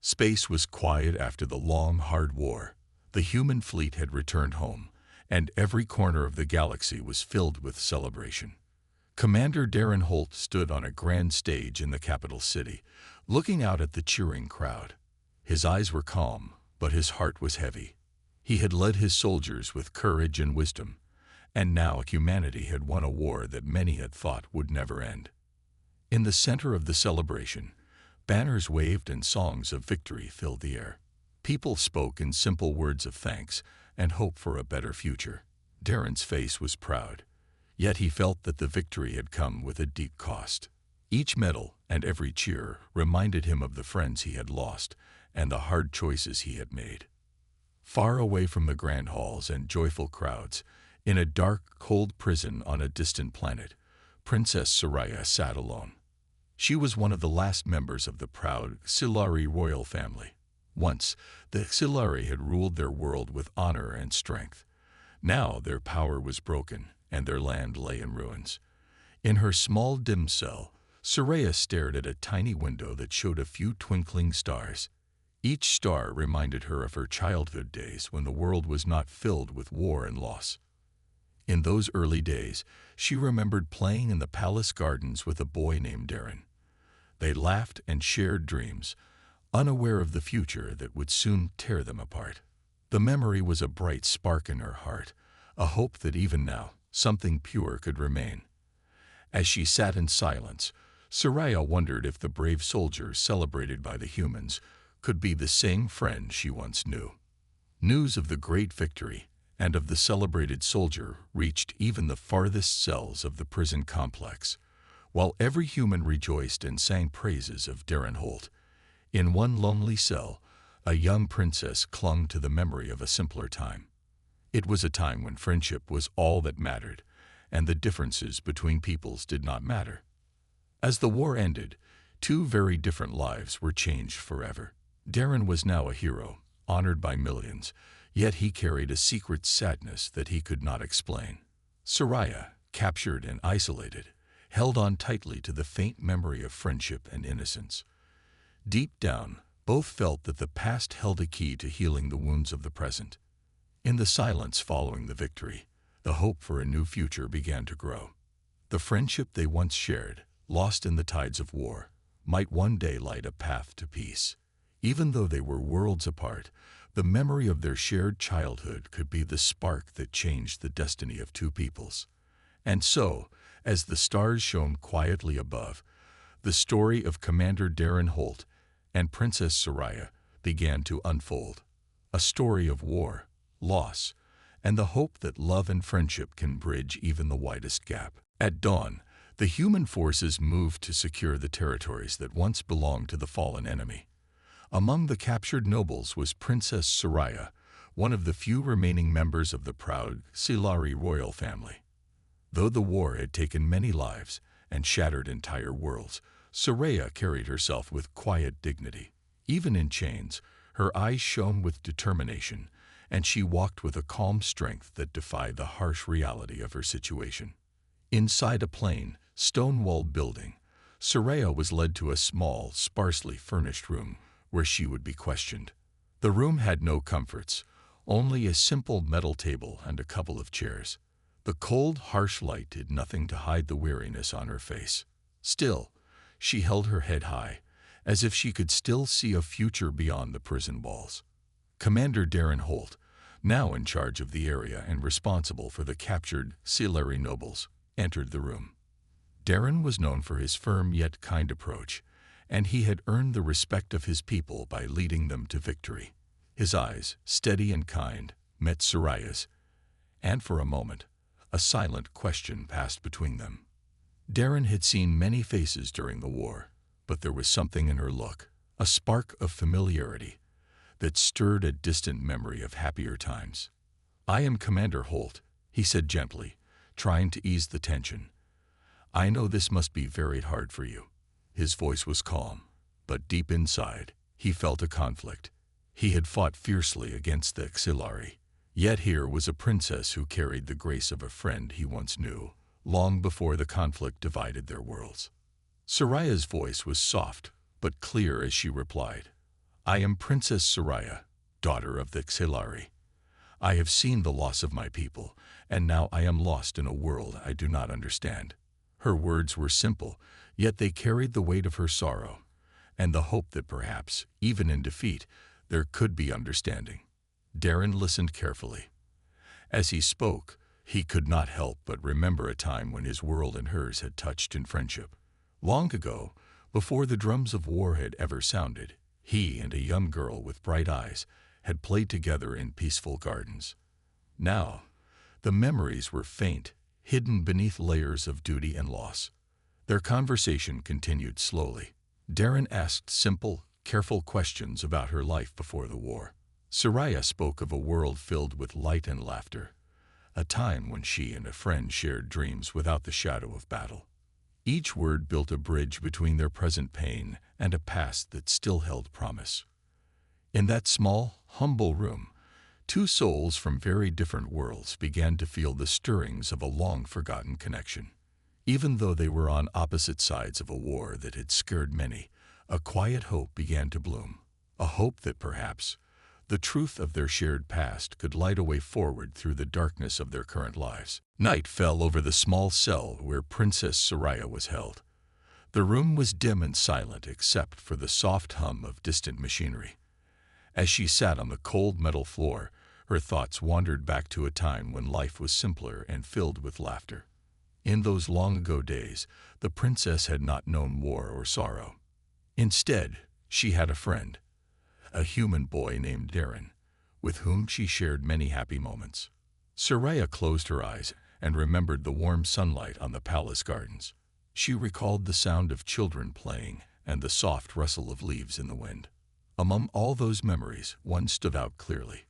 Space was quiet after the long, hard war. The human fleet had returned home, and every corner of the galaxy was filled with celebration. Commander Darren Holt stood on a grand stage in the capital city, looking out at the cheering crowd. His eyes were calm, but his heart was heavy. He had led his soldiers with courage and wisdom, and now humanity had won a war that many had thought would never end. In the center of the celebration, banners waved and songs of victory filled the air. People spoke in simple words of thanks and hope for a better future. Darren's face was proud, yet he felt that the victory had come with a deep cost. Each medal and every cheer reminded him of the friends he had lost and the hard choices he had made. Far away from the grand halls and joyful crowds, in a dark, cold prison on a distant planet, Princess Soraya sat alone. She was one of the last members of the proud Xilari royal family. Once, the Xilari had ruled their world with honor and strength. Now their power was broken, and their land lay in ruins. In her small, dim cell, Soraya stared at a tiny window that showed a few twinkling stars. Each star reminded her of her childhood days when the world was not filled with war and loss. In those early days, she remembered playing in the palace gardens with a boy named Darren. They laughed and shared dreams, unaware of the future that would soon tear them apart. The memory was a bright spark in her heart, a hope that even now, something pure could remain. As she sat in silence, Soraya wondered if the brave soldiers celebrated by the humans could be the same friend she once knew. News of the great victory and of the celebrated soldier reached even the farthest cells of the prison complex. While every human rejoiced and sang praises of Darren Holt, in one lonely cell, a young princess clung to the memory of a simpler time. It was a time when friendship was all that mattered, and the differences between peoples did not matter. As the war ended, two very different lives were changed forever. Darren was now a hero, honored by millions, yet he carried a secret sadness that he could not explain. Soraya, captured and isolated, held on tightly to the faint memory of friendship and innocence. Deep down, both felt that the past held a key to healing the wounds of the present. In the silence following the victory, the hope for a new future began to grow. The friendship they once shared, lost in the tides of war, might one day light a path to peace. Even though they were worlds apart, the memory of their shared childhood could be the spark that changed the destiny of two peoples. And so, as the stars shone quietly above, the story of Commander Darren Holt and Princess Soraya began to unfold. A story of war, loss, and the hope that love and friendship can bridge even the widest gap. At dawn, the human forces moved to secure the territories that once belonged to the fallen enemy. Among the captured nobles was Princess Soraya, one of the few remaining members of the proud Xilari royal family. Though the war had taken many lives and shattered entire worlds, Soraya carried herself with quiet dignity. Even in chains, her eyes shone with determination, and she walked with a calm strength that defied the harsh reality of her situation. Inside a plain, stone-walled building, Soraya was led to a small, sparsely furnished room where she would be questioned. The room had no comforts, only a simple metal table and a couple of chairs. The cold, harsh light did nothing to hide the weariness on her face. Still, she held her head high, as if she could still see a future beyond the prison walls. Commander Darren Holt, now in charge of the area and responsible for the captured Xilari nobles, entered the room. Darren was known for his firm yet kind approach, and he had earned the respect of his people by leading them to victory. His eyes, steady and kind, met Soraya's, and for a moment, a silent question passed between them. Darren had seen many faces during the war, but there was something in her look, a spark of familiarity, that stirred a distant memory of happier times. "I am Commander Holt," he said gently, trying to ease the tension. "I know this must be very hard for you." His voice was calm, but deep inside, he felt a conflict. He had fought fiercely against the Xilari, yet here was a princess who carried the grace of a friend he once knew, long before the conflict divided their worlds. Soraya's voice was soft, but clear as she replied, I am Princess Soraya, daughter of the Xelari. I have seen the loss of my people, and now I am lost in a world I do not understand." Her words were simple, yet they carried the weight of her sorrow, and the hope that perhaps, even in defeat, there could be understanding. Darren listened carefully. As he spoke, he could not help but remember a time when his world and hers had touched in friendship. Long ago, before the drums of war had ever sounded, he and a young girl with bright eyes had played together in peaceful gardens. Now, the memories were faint, hidden beneath layers of duty and loss. Their conversation continued slowly. Darren asked simple, careful questions about her life before the war. Soraya spoke of a world filled with light and laughter, a time when she and a friend shared dreams without the shadow of battle. Each word built a bridge between their present pain and a past that still held promise. In that small, humble room, two souls from very different worlds began to feel the stirrings of a long-forgotten connection. Even though they were on opposite sides of a war that had scared many, a quiet hope began to bloom, a hope that perhaps the truth of their shared past could light a way forward through the darkness of their current lives. Night fell over the small cell where Princess Soraya was held. The room was dim and silent except for the soft hum of distant machinery. As she sat on the cold metal floor, her thoughts wandered back to a time when life was simpler and filled with laughter. In those long-ago days, the princess had not known war or sorrow. Instead, she had a friend, a human boy named Darren, with whom she shared many happy moments. Soraya closed her eyes and remembered the warm sunlight on the palace gardens. She recalled the sound of children playing and the soft rustle of leaves in the wind. Among all those memories, one stood out clearly.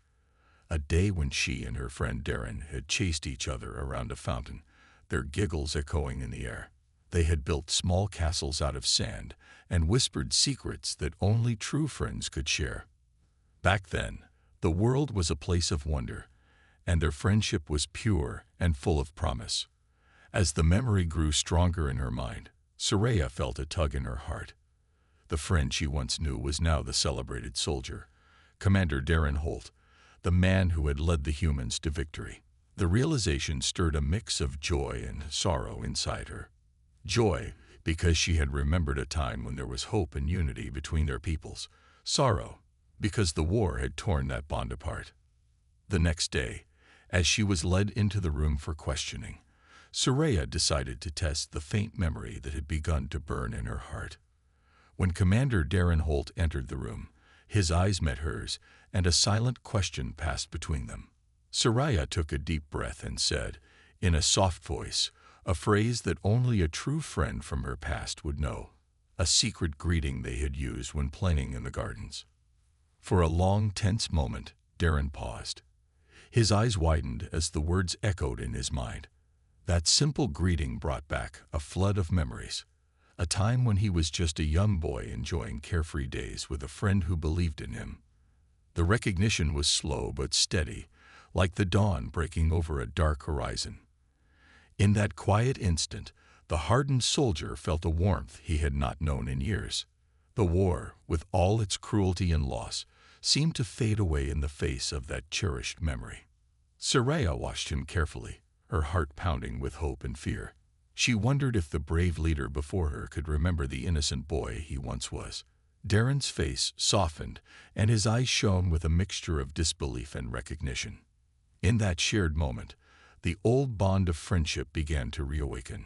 A day when she and her friend Darren had chased each other around a fountain, their giggles echoing in the air. They had built small castles out of sand and whispered secrets that only true friends could share. Back then, the world was a place of wonder, and their friendship was pure and full of promise. As the memory grew stronger in her mind, Soraya felt a tug in her heart. The friend she once knew was now the celebrated soldier, Commander Darren Holt, the man who had led the humans to victory. The realization stirred a mix of joy and sorrow inside her. Joy, because she had remembered a time when there was hope and unity between their peoples. Sorrow, because the war had torn that bond apart. The next day, as she was led into the room for questioning, Soraya decided to test the faint memory that had begun to burn in her heart. When Commander Darren Holt entered the room, his eyes met hers, and a silent question passed between them. Soraya took a deep breath and said, in a soft voice, a phrase that only a true friend from her past would know, a secret greeting they had used when playing in the gardens. For a long, tense moment, Darren paused. His eyes widened as the words echoed in his mind. That simple greeting brought back a flood of memories, a time when he was just a young boy enjoying carefree days with a friend who believed in him. The recognition was slow but steady, like the dawn breaking over a dark horizon. In that quiet instant, the hardened soldier felt a warmth he had not known in years. The war, with all its cruelty and loss, seemed to fade away in the face of that cherished memory. Soraya watched him carefully, her heart pounding with hope and fear. She wondered if the brave leader before her could remember the innocent boy he once was. Darren's face softened, and his eyes shone with a mixture of disbelief and recognition. In that shared moment, the old bond of friendship began to reawaken.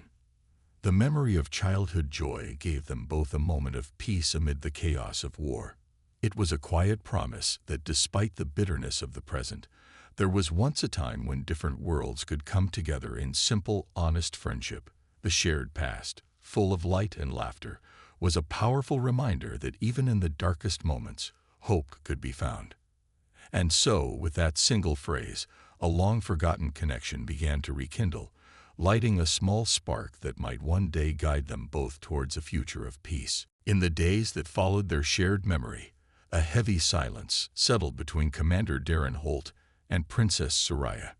The memory of childhood joy gave them both a moment of peace amid the chaos of war. It was a quiet promise that despite the bitterness of the present, there was once a time when different worlds could come together in simple, honest friendship. The shared past, full of light and laughter, was a powerful reminder that even in the darkest moments, hope could be found. And so, with that single phrase, a long-forgotten connection began to rekindle, lighting a small spark that might one day guide them both towards a future of peace. In the days that followed their shared memory, a heavy silence settled between Commander Darren Holt and Princess Soraya.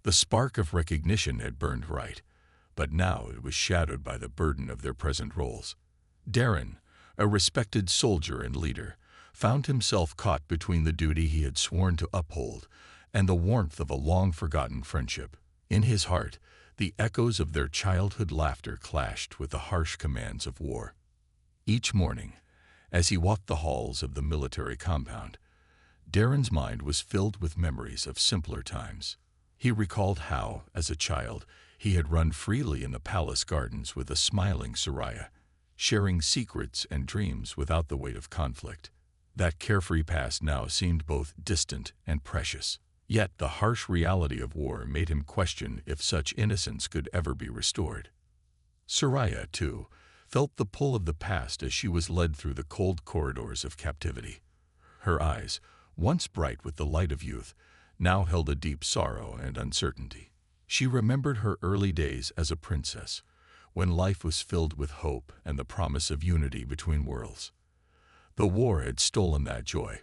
The spark of recognition had burned bright, but now it was shadowed by the burden of their present roles. Darren, a respected soldier and leader, found himself caught between the duty he had sworn to uphold and the warmth of a long-forgotten friendship. In his heart, the echoes of their childhood laughter clashed with the harsh commands of war. Each morning, as he walked the halls of the military compound, Darren's mind was filled with memories of simpler times. He recalled how, as a child, he had run freely in the palace gardens with a smiling Soraya, sharing secrets and dreams without the weight of conflict. That carefree past now seemed both distant and precious. Yet the harsh reality of war made him question if such innocence could ever be restored. Soraya, too, felt the pull of the past as she was led through the cold corridors of captivity. Her eyes, once bright with the light of youth, now held a deep sorrow and uncertainty. She remembered her early days as a princess, when life was filled with hope and the promise of unity between worlds. The war had stolen that joy,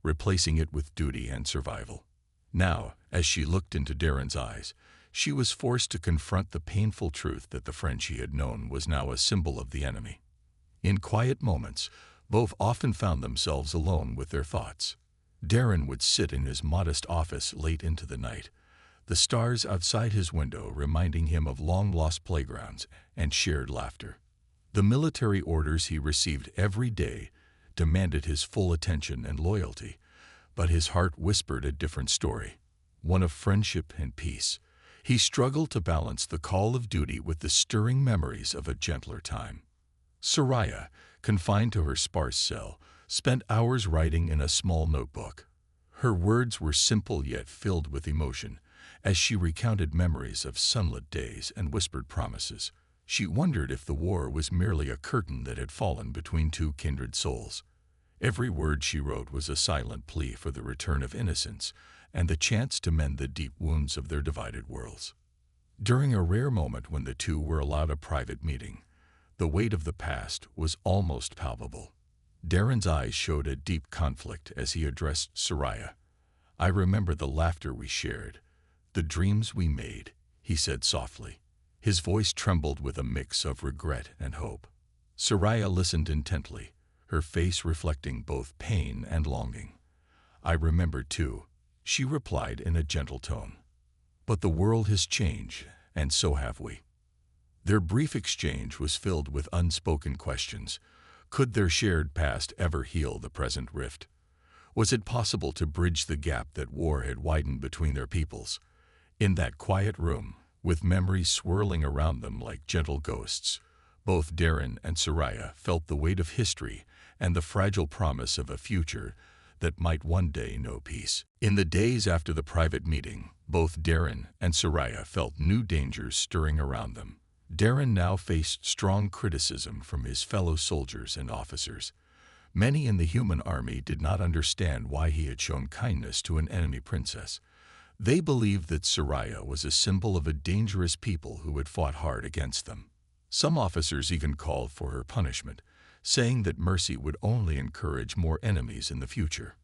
replacing it with duty and survival. Now, as she looked into Darren's eyes, she was forced to confront the painful truth that the friend she had known was now a symbol of the enemy. In quiet moments, both often found themselves alone with their thoughts. Darren would sit in his modest office late into the night, the stars outside his window reminding him of long-lost playgrounds and shared laughter. The military orders he received every day demanded his full attention and loyalty, but his heart whispered a different story, one of friendship and peace. He struggled to balance the call of duty with the stirring memories of a gentler time. Soraya, confined to her sparse cell, spent hours writing in a small notebook. Her words were simple yet filled with emotion, as she recounted memories of sunlit days and whispered promises. She wondered if the war was merely a curtain that had fallen between two kindred souls. Every word she wrote was a silent plea for the return of innocence and the chance to mend the deep wounds of their divided worlds. During a rare moment when the two were allowed a private meeting, the weight of the past was almost palpable. Darren's eyes showed a deep conflict as he addressed Soraya. "I remember the laughter we shared, the dreams we made," he said softly. His voice trembled with a mix of regret and hope. Soraya listened intently, her face reflecting both pain and longing. "I remember too," she replied in a gentle tone. "But the world has changed, and so have we." Their brief exchange was filled with unspoken questions. Could their shared past ever heal the present rift? Was it possible to bridge the gap that war had widened between their peoples? In that quiet room, with memories swirling around them like gentle ghosts, both Darren and Soraya felt the weight of history and the fragile promise of a future that might one day know peace. In the days after the private meeting, both Darren and Soraya felt new dangers stirring around them. Darren now faced strong criticism from his fellow soldiers and officers. Many in the human army did not understand why he had shown kindness to an enemy princess. They believed that Soraya was a symbol of a dangerous people who had fought hard against them. Some officers even called for her punishment, saying that mercy would only encourage more enemies in the future.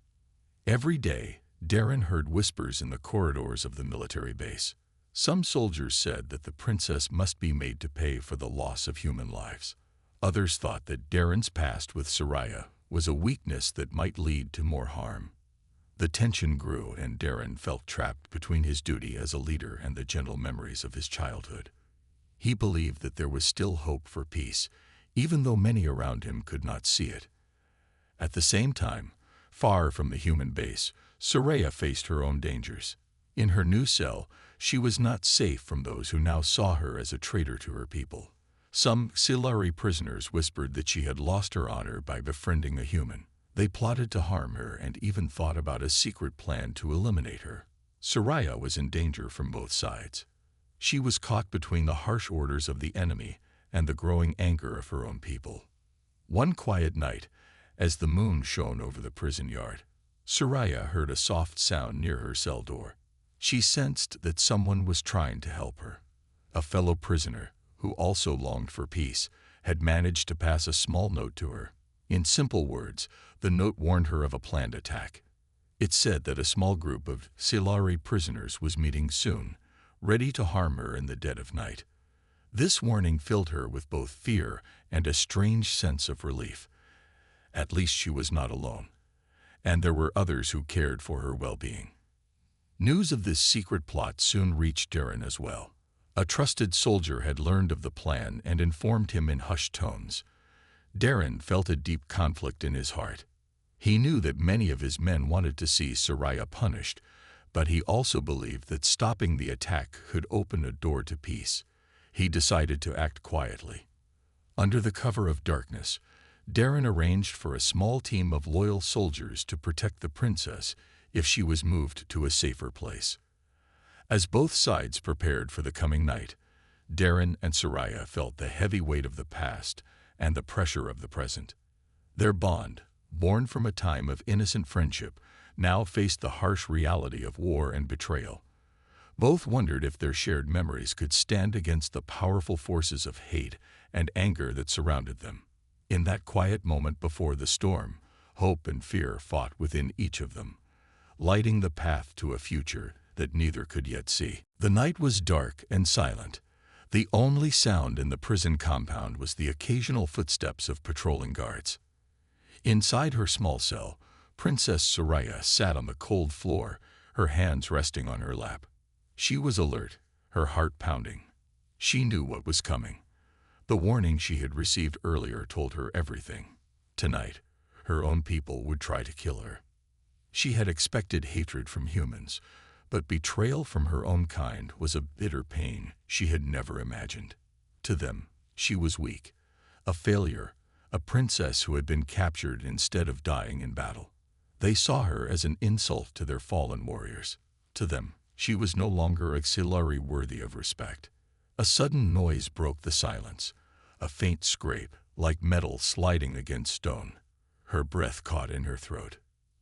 Every day, Darren heard whispers in the corridors of the military base. Some soldiers said that the princess must be made to pay for the loss of human lives. Others thought that Darren's past with Soraya was a weakness that might lead to more harm. The tension grew, and Darren felt trapped between his duty as a leader and the gentle memories of his childhood. He believed that there was still hope for peace, even though many around him could not see it. At the same time, far from the human base, Soraya faced her own dangers. In her new cell, she was not safe from those who now saw her as a traitor to her people. Some Silari prisoners whispered that she had lost her honor by befriending a human. They plotted to harm her and even thought about a secret plan to eliminate her. Soraya was in danger from both sides. She was caught between the harsh orders of the enemy and the growing anger of her own people. One quiet night, as the moon shone over the prison yard, Soraya heard a soft sound near her cell door. She sensed that someone was trying to help her. A fellow prisoner, who also longed for peace, had managed to pass a small note to her. In simple words, the note warned her of a planned attack. It said that a small group of Silari prisoners was meeting soon, ready to harm her in the dead of night. This warning filled her with both fear and a strange sense of relief. At least she was not alone. and there were others who cared for her well-being. News of this secret plot soon reached Darren as well. A trusted soldier had learned of the plan and informed him in hushed tones. Darren felt a deep conflict in his heart. He knew that many of his men wanted to see Soraya punished, but he also believed that stopping the attack could open a door to peace. He decided to act quietly. Under the cover of darkness, Darren arranged for a small team of loyal soldiers to protect the princess if she was moved to a safer place. As both sides prepared for the coming night, Darren and Soraya felt the heavy weight of the past and the pressure of the present. Their bond, born from a time of innocent friendship, now faced the harsh reality of war and betrayal. Both wondered if their shared memories could stand against the powerful forces of hate and anger that surrounded them. In that quiet moment before the storm, hope and fear fought within each of them, lighting the path to a future that neither could yet see. The night was dark and silent. The only sound in the prison compound was the occasional footsteps of patrolling guards. Inside her small cell, Princess Soraya sat on the cold floor, her hands resting on her lap. She was alert, her heart pounding. She knew what was coming. The warning she had received earlier told her everything. Tonight, her own people would try to kill her. She had expected hatred from humans, but betrayal from her own kind was a bitter pain she had never imagined. To them, she was weak, a failure, a princess who had been captured instead of dying in battle. They saw her as an insult to their fallen warriors. To them, she was no longer a auxiliary worthy of respect. A sudden noise broke the silence, a faint scrape, like metal sliding against stone. Her breath caught in her throat.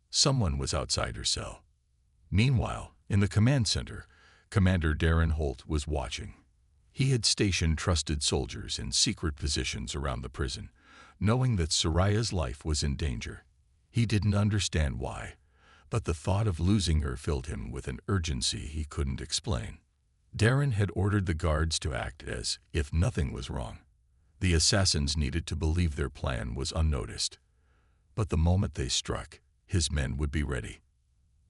Someone was outside her cell. Meanwhile, in the command center, Commander Darren Holt was watching. He had stationed trusted soldiers in secret positions around the prison, knowing that Soraya's life was in danger. He didn't understand why, but the thought of losing her filled him with an urgency he couldn't explain. Darren had ordered the guards to act as if nothing was wrong. The assassins needed to believe their plan was unnoticed. But the moment they struck, his men would be ready.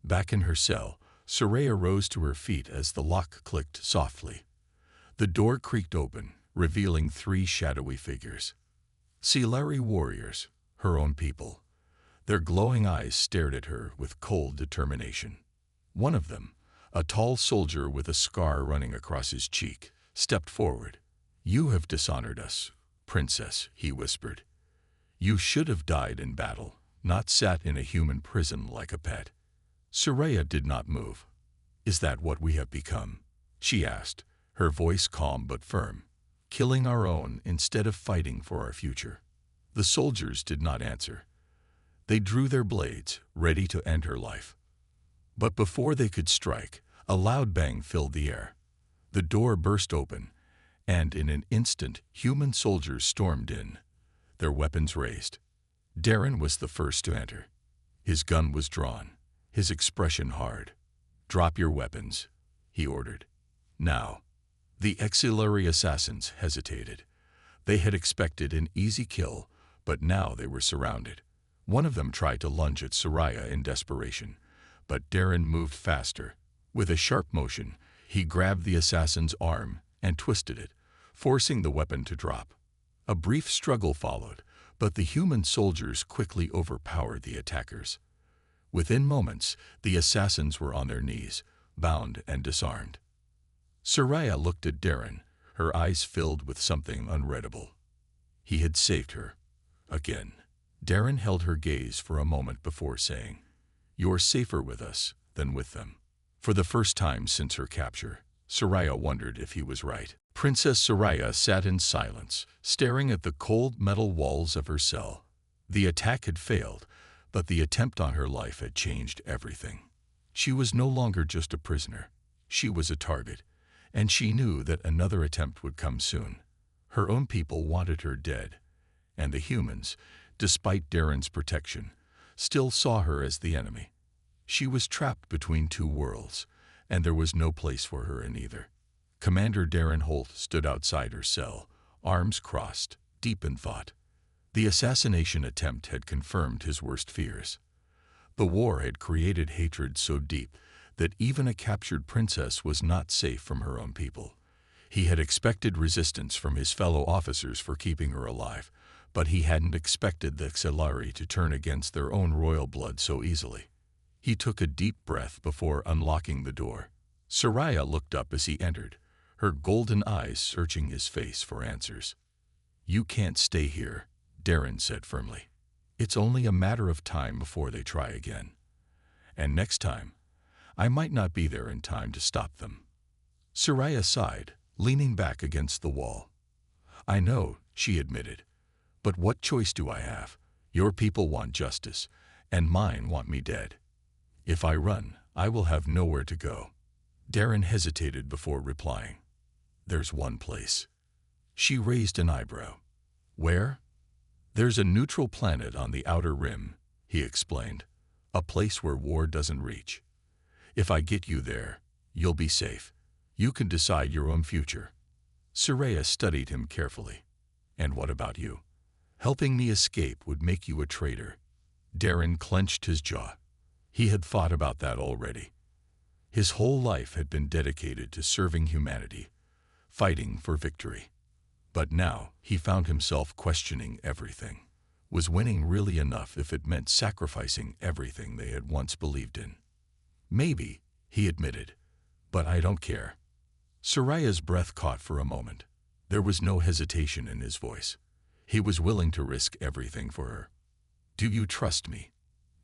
Back in her cell, Soraya rose to her feet as the lock clicked softly. The door creaked open, revealing 3 shadowy figures. Auxiliary warriors, her own people. Their glowing eyes stared at her with cold determination. One of them, a tall soldier with a scar running across his cheek, stepped forward. "You have dishonored us, princess," he whispered. "You should have died in battle, not sat in a human prison like a pet." Soraya did not move. "Is that what we have become?" she asked, her voice calm but firm. "Killing our own instead of fighting for our future." The soldiers did not answer. They drew their blades, ready to end her life. But before they could strike, a loud bang filled the air. The door burst open, and in an instant, human soldiers stormed in, their weapons raised. Darren was the first to enter. His gun was drawn, his expression hard. "Drop your weapons," he ordered. "Now." The auxiliary assassins hesitated. They had expected an easy kill, but now they were surrounded. One of them tried to lunge at Soraya in desperation, but Darren moved faster. With a sharp motion, he grabbed the assassin's arm and twisted it, forcing the weapon to drop. A brief struggle followed, but the human soldiers quickly overpowered the attackers. Within moments, the assassins were on their knees, bound and disarmed. Soraya looked at Darren, her eyes filled with something unreadable. He had saved her. Again. Darren held her gaze for a moment before saying, "You're safer with us than with them." For the first time since her capture, Soraya wondered if he was right. Princess Soraya sat in silence, staring at the cold metal walls of her cell. The attack had failed, but the attempt on her life had changed everything. She was no longer just a prisoner. She was a target, and she knew that another attempt would come soon. Her own people wanted her dead, and the humans, despite Darren's protection, still saw her as the enemy. She was trapped between 2 worlds, and there was no place for her in either. Commander Darren Holt stood outside her cell, arms crossed, deep in thought. The assassination attempt had confirmed his worst fears. The war had created hatred so deep that even a captured princess was not safe from her own people. He had expected resistance from his fellow officers for keeping her alive, but he hadn't expected the Xelari to turn against their own royal blood so easily. He took a deep breath before unlocking the door. Soraya looked up as he entered, her golden eyes searching his face for answers. "You can't stay here," Darren said firmly. "It's only a matter of time before they try again. And next time, I might not be there in time to stop them." Soraya sighed, leaning back against the wall. "I know," she admitted, "but what choice do I have? Your people want justice, and mine want me dead. If I run, I will have nowhere to go." Darren hesitated before replying. "There's one place." She raised an eyebrow. "Where?" "There's a neutral planet on the outer rim," he explained. "A place where war doesn't reach. If I get you there, you'll be safe. You can decide your own future." Soraya studied him carefully. "And what about you? Helping me escape would make you a traitor." Darren clenched his jaw. He had thought about that already. His whole life had been dedicated to serving humanity, fighting for victory. But now he found himself questioning everything. Was winning really enough if it meant sacrificing everything they had once believed in? "Maybe," he admitted, "but I don't care." Soraya's breath caught for a moment. There was no hesitation in his voice. He was willing to risk everything for her. "Do you trust me?"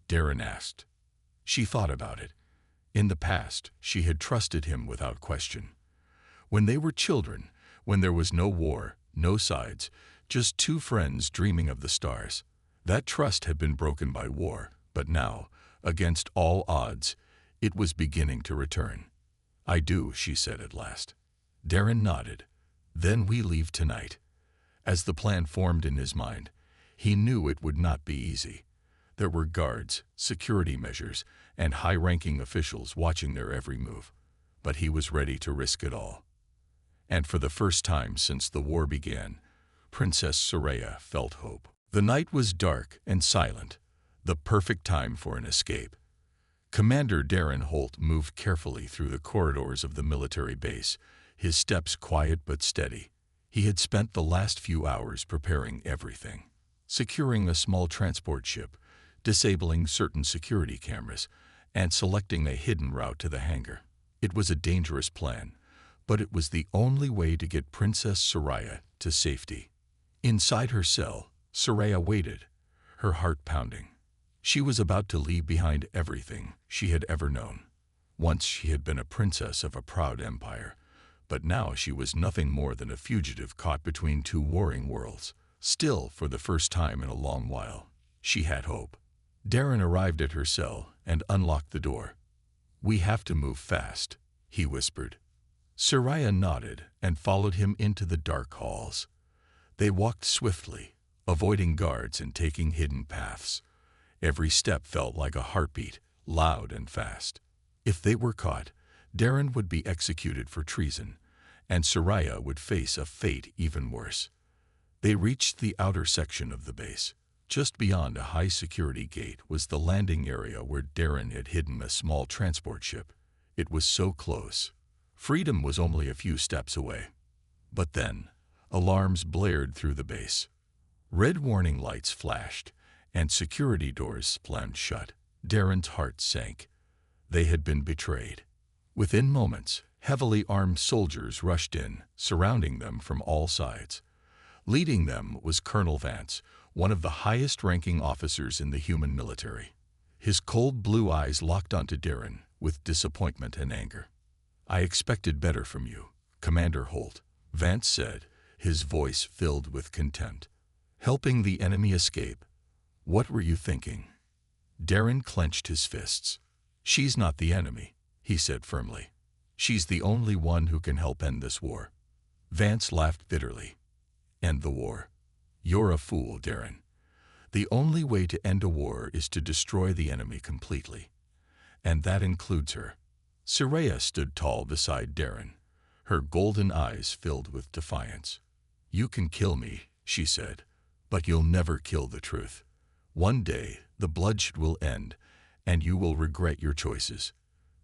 Darren asked. She thought about it. In the past, she had trusted him without question. When they were children, when there was no war, no sides, just two friends dreaming of the stars. That trust had been broken by war, but now, against all odds, it was beginning to return. "I do," she said at last. Darren nodded. "Then we leave tonight." As the plan formed in his mind, he knew it would not be easy. There were guards, security measures, and high-ranking officials watching their every move. But he was ready to risk it all. And for the first time since the war began, Princess Soraya felt hope. The night was dark and silent, the perfect time for an escape. Commander Darren Holt moved carefully through the corridors of the military base, his steps quiet but steady. He had spent the last few hours preparing everything, securing a small transport ship, disabling certain security cameras, and selecting a hidden route to the hangar. It was a dangerous plan, but it was the only way to get Princess Soraya to safety. Inside her cell, Soraya waited, her heart pounding. She was about to leave behind everything she had ever known. Once she had been a princess of a proud empire, but now she was nothing more than a fugitive caught between two warring worlds. Still, for the first time in a long while, she had hope. Darren arrived at her cell and unlocked the door. "We have to move fast," he whispered. Soraya nodded and followed him into the dark halls. They walked swiftly, avoiding guards and taking hidden paths. Every step felt like a heartbeat, loud and fast. If they were caught, Darren would be executed for treason, and Soraya would face a fate even worse. They reached the outer section of the base. Just beyond a high-security gate was the landing area where Darren had hidden a small transport ship. It was so close. Freedom was only a few steps away. But then, alarms blared through the base. Red warning lights flashed, and security doors slammed shut. Darren's heart sank. They had been betrayed. Within moments, heavily armed soldiers rushed in, surrounding them from all sides. Leading them was Colonel Vance, one of the highest-ranking officers in the human military. His cold blue eyes locked onto Darren with disappointment and anger. "I expected better from you, Commander Holt," Vance said, his voice filled with contempt. "Helping the enemy escape? What were you thinking?" Darren clenched his fists. "She's not the enemy," he said firmly. "She's the only one who can help end this war." Vance laughed bitterly. "End the war? You're a fool, Darren. The only way to end a war is to destroy the enemy completely. And that includes her." Soraya stood tall beside Darren, her golden eyes filled with defiance. "You can kill me," she said, "but you'll never kill the truth. One day, the bloodshed will end, and you will regret your choices."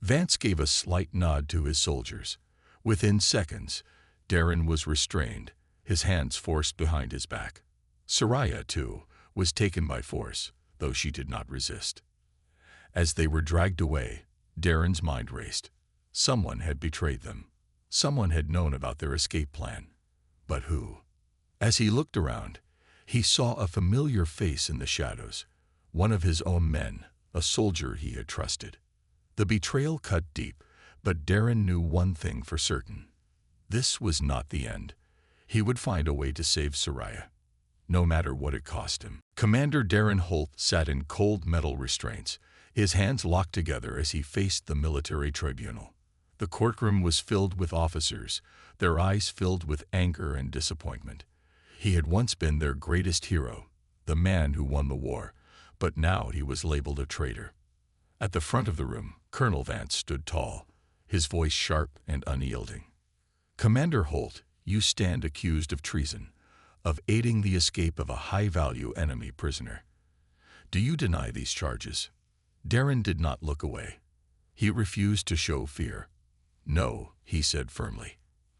Vance gave a slight nod to his soldiers. Within seconds, Darren was restrained, his hands forced behind his back. Soraya, too, was taken by force, though she did not resist. As they were dragged away, Darren's mind raced. Someone had betrayed them. Someone had known about their escape plan. But who? As he looked around, he saw a familiar face in the shadows, one of his own men, a soldier he had trusted. The betrayal cut deep, but Darren knew one thing for certain. This was not the end. He would find a way to save Soraya, no matter what it cost him. Commander Darren Holt sat in cold metal restraints, his hands locked together as he faced the military tribunal. The courtroom was filled with officers, their eyes filled with anger and disappointment. He had once been their greatest hero, the man who won the war, but now he was labeled a traitor. At the front of the room, Colonel Vance stood tall, his voice sharp and unyielding. "Commander Holt, you stand accused of treason, of aiding the escape of a high-value enemy prisoner. Do you deny these charges?" Darren did not look away. He refused to show fear. "No," he said firmly.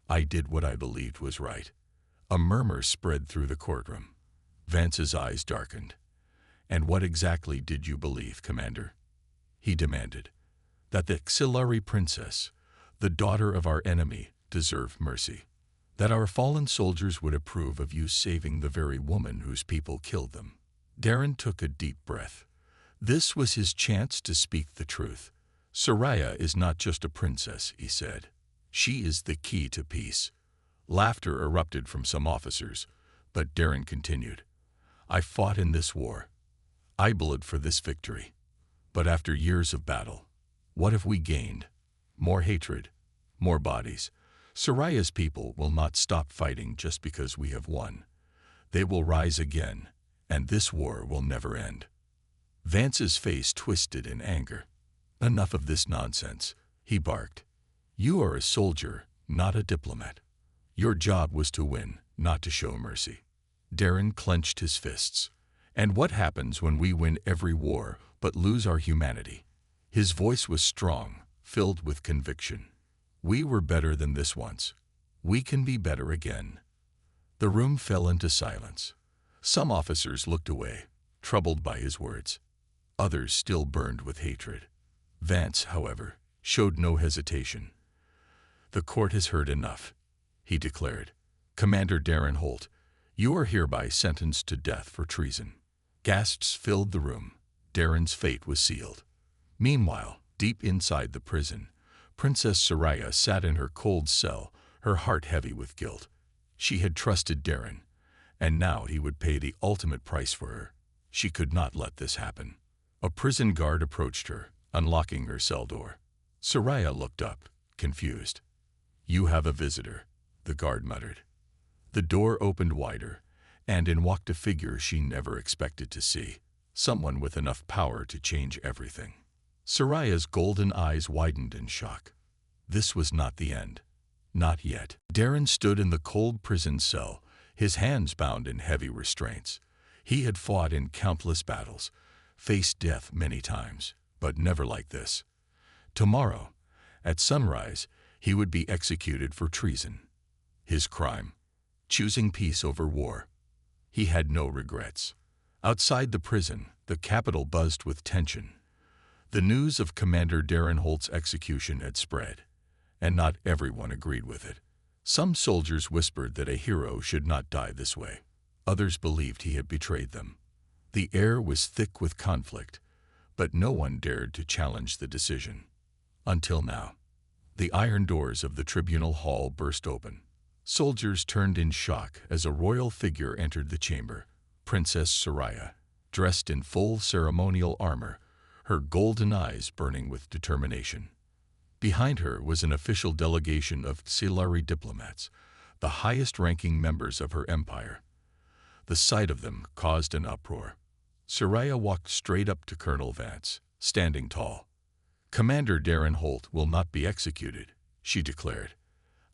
"I did what I believed was right." A murmur spread through the courtroom. Vance's eyes darkened. "And what exactly did you believe, Commander?" he demanded. "That the Xilari princess, the daughter of our enemy, deserved mercy. That our fallen soldiers would approve of you saving the very woman whose people killed them." Darren took a deep breath. This was his chance to speak the truth. "Soraya is not just a princess," he said. "She is the key to peace." Laughter erupted from some officers, but Darren continued. "I fought in this war. I bled for this victory. But after years of battle, what have we gained? More hatred, more bodies. Soraya's people will not stop fighting just because we have won. They will rise again, and this war will never end." Vance's face twisted in anger. "Enough of this nonsense," he barked. "You are a soldier, not a diplomat. Your job was to win, not to show mercy." Darren clenched his fists. "And what happens when we win every war but lose our humanity?" His voice was strong, filled with conviction. "We were better than this once. We can be better again." The room fell into silence. Some officers looked away, troubled by his words. Others still burned with hatred. Vance, however, showed no hesitation. "The court has heard enough," he declared. "Commander Darren Holt, you are hereby sentenced to death for treason." Gasps filled the room. Darren's fate was sealed. Meanwhile, deep inside the prison, Princess Soraya sat in her cold cell, her heart heavy with guilt. She had trusted Darren, and now he would pay the ultimate price for her. She could not let this happen. A prison guard approached her, unlocking her cell door. Soraya looked up, confused. "You have a visitor," the guard muttered. The door opened wider, and in walked a figure she never expected to see, someone with enough power to change everything. Soraya's golden eyes widened in shock. This was not the end. Not yet. Darren stood in the cold prison cell, his hands bound in heavy restraints. He had fought in countless battles, faced death many times, but never like this. Tomorrow, at sunrise, he would be executed for treason. His crime: choosing peace over war. He had no regrets. Outside the prison, the capital buzzed with tension. The news of Commander Darren Holt's execution had spread, and not everyone agreed with it. Some soldiers whispered that a hero should not die this way. Others believed he had betrayed them. The air was thick with conflict, but no one dared to challenge the decision. Until now. The iron doors of the tribunal hall burst open. Soldiers turned in shock as a royal figure entered the chamber. Princess Soraya, dressed in full ceremonial armor, her golden eyes burning with determination. Behind her was an official delegation of Xilari diplomats, the highest-ranking members of her empire. The sight of them caused an uproar. Soraya walked straight up to Colonel Vance, standing tall. "Commander Darren Holt will not be executed," she declared.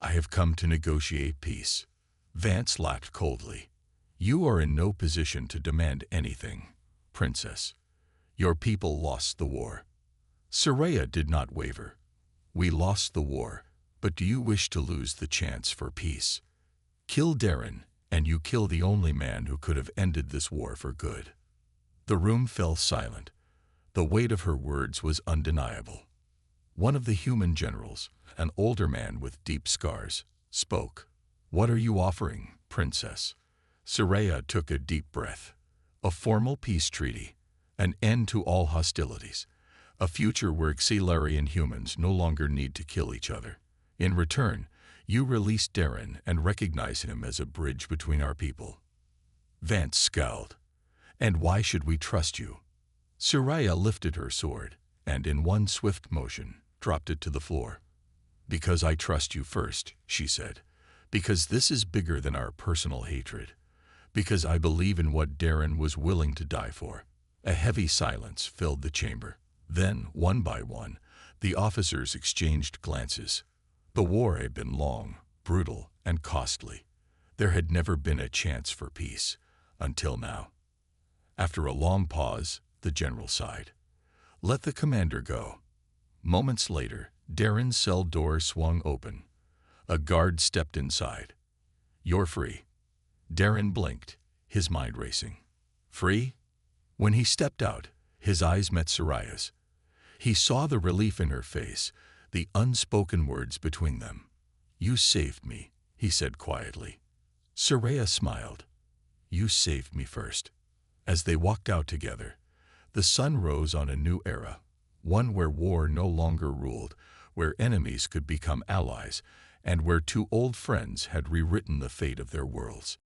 "I have come to negotiate peace." Vance laughed coldly. "You are in no position to demand anything, Princess. Your people lost the war. Soraya did not waver. We lost the war, but do you wish to lose the chance for peace? Kill Darren, and you kill the only man who could have ended this war for good. The room fell silent. The weight of her words was undeniable. One of the human generals, an older man with deep scars, spoke. What are you offering, princess? Soraya took a deep breath. A formal peace treaty, an end to all hostilities, a future where Xelarian humans no longer need to kill each other. In return, you release Darren and recognize him as a bridge between our people. Vance scowled. And why should we trust you? Soraya lifted her sword, and in one swift motion, dropped it to the floor. Because I trust you first, she said. Because this is bigger than our personal hatred. Because I believe in what Darren was willing to die for. A heavy silence filled the chamber. Then, one by one, the officers exchanged glances. The war had been long, brutal, and costly. There had never been a chance for peace, until now. After a long pause, the general sighed. Let the commander go. Moments later, Darren's cell door swung open. A guard stepped inside. You're free. Darren blinked, his mind racing. Free? When he stepped out, his eyes met Soraya's. He saw the relief in her face, the unspoken words between them. You saved me, he said quietly. Soraya smiled. You saved me first. As they walked out together, the sun rose on a new era, one where war no longer ruled, where enemies could become allies, and where two old friends had rewritten the fate of their worlds.